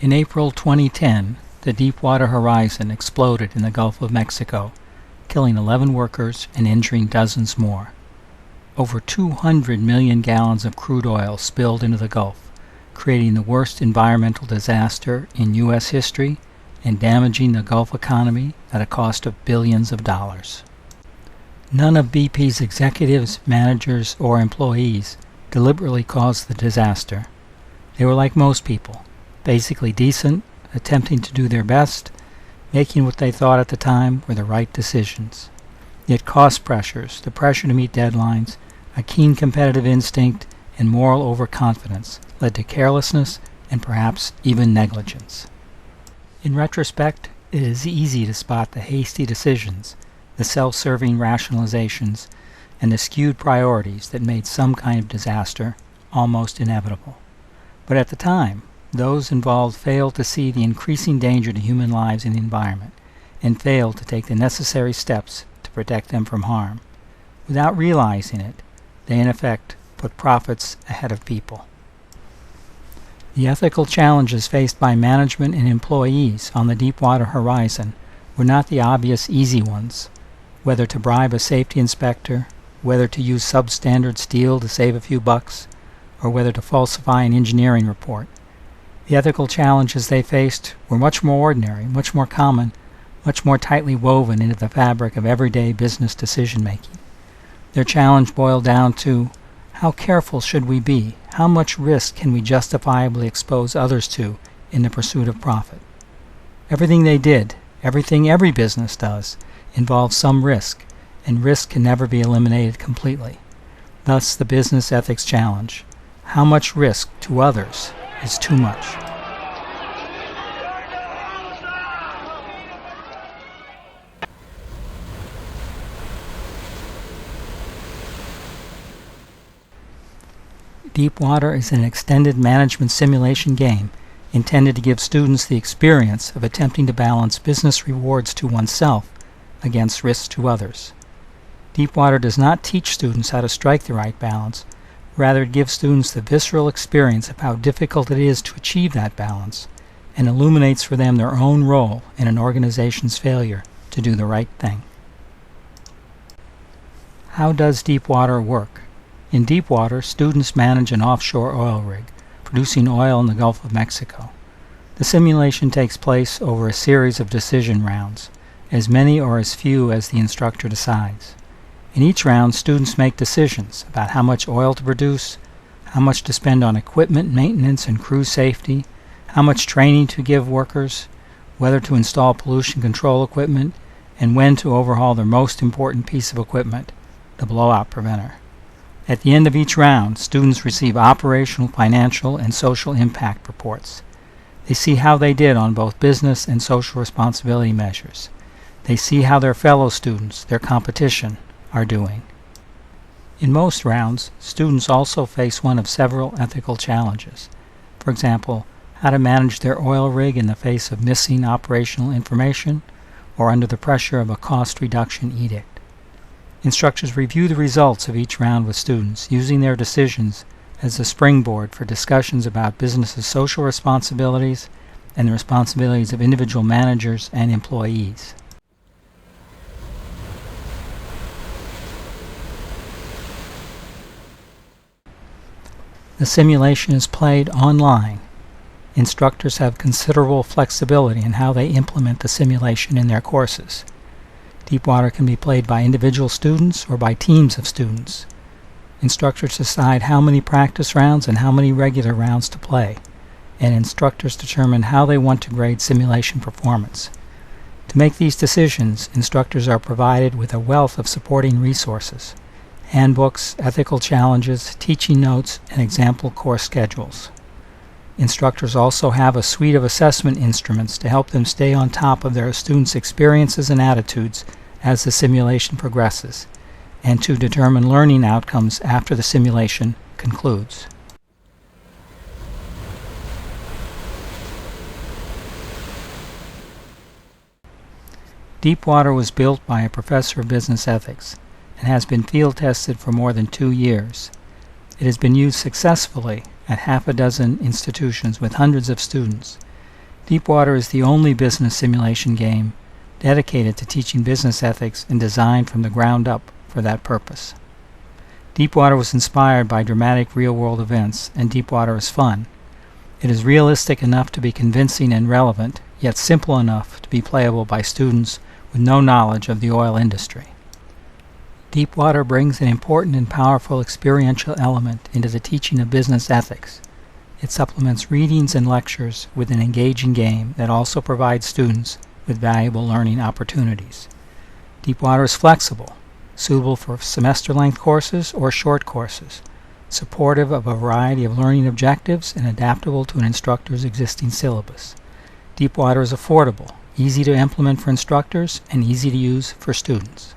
In April 2010, the Deepwater Horizon exploded in the Gulf of Mexico, killing 11 workers and injuring dozens more. Over 200 million gallons of crude oil spilled into the Gulf, creating the worst environmental disaster in U.S. history and damaging the Gulf economy at a cost of billions of dollars. None of BP's executives, managers, or employees deliberately caused the disaster. They were like most people, basically decent, attempting to do their best, making what they thought at the time were the right decisions. Yet cost pressures, the pressure to meet deadlines, a keen competitive instinct, and moral overconfidence led to carelessness and perhaps even negligence. In retrospect, it is easy to spot the hasty decisions, the self-serving rationalizations, and the skewed priorities that made some kind of disaster almost inevitable. But at the time, those involved failed to see the increasing danger to human lives and the environment, and failed to take the necessary steps to protect them from harm. Without realizing it, they in effect put profits ahead of people. The ethical challenges faced by management and employees on the Deepwater Horizon were not the obvious easy ones, whether to bribe a safety inspector, whether to use substandard steel to save a few bucks, or whether to falsify an engineering report. The ethical challenges they faced were much more ordinary, much more common, much more tightly woven into the fabric of everyday business decision-making. Their challenge boiled down to, how careful should we be? How much risk can we justifiably expose others to in the pursuit of profit? Everything they did, everything every business does, involves some risk, and risk can never be eliminated completely. Thus the business ethics challenge. How much risk to others is too much? Deepwater is an extended management simulation game intended to give students the experience of attempting to balance business rewards to oneself against risks to others. Deepwater does not teach students how to strike the right balance. Rather, it gives students the visceral experience of how difficult it is to achieve that balance, and illuminates for them their own role in an organization's failure to do the right thing. How does Deepwater work? In Deepwater, students manage an offshore oil rig, producing oil in the Gulf of Mexico. The simulation takes place over a series of decision rounds, as many or as few as the instructor decides. In each round, students make decisions about how much oil to produce, how much to spend on equipment maintenance and crew safety, how much training to give workers, whether to install pollution control equipment, and when to overhaul their most important piece of equipment, the blowout preventer. At the end of each round, students receive operational, financial, and social impact reports. They see how they did on both business and social responsibility measures. They see how their fellow students, their competition, are doing. In most rounds, students also face one of several ethical challenges. For example, how to manage their oil rig in the face of missing operational information or under the pressure of a cost reduction edict. Instructors review the results of each round with students, using their decisions as a springboard for discussions about business's social responsibilities and the responsibilities of individual managers and employees. The simulation is played online. Instructors have considerable flexibility in how they implement the simulation in their courses. Deepwater can be played by individual students or by teams of students. Instructors decide how many practice rounds and how many regular rounds to play, and instructors determine how they want to grade simulation performance. To make these decisions, instructors are provided with a wealth of supporting resources: handbooks, ethical challenges, teaching notes, and example course schedules. Instructors also have a suite of assessment instruments to help them stay on top of their students' experiences and attitudes as the simulation progresses, and to determine learning outcomes after the simulation concludes. Deepwater was built by a professor of business ethics and has been field tested for more than 2 years. It has been used successfully at half a dozen institutions with hundreds of students. Deepwater is the only business simulation game dedicated to teaching business ethics and designed from the ground up for that purpose. Deepwater was inspired by dramatic real-world events, and Deepwater is fun. It is realistic enough to be convincing and relevant, yet simple enough to be playable by students with no knowledge of the oil industry. Deepwater brings an important and powerful experiential element into the teaching of business ethics. It supplements readings and lectures with an engaging game that also provides students with valuable learning opportunities. Deepwater is flexible, suitable for semester-length courses or short courses, supportive of a variety of learning objectives, and adaptable to an instructor's existing syllabus. Deepwater is affordable, easy to implement for instructors, and easy to use for students.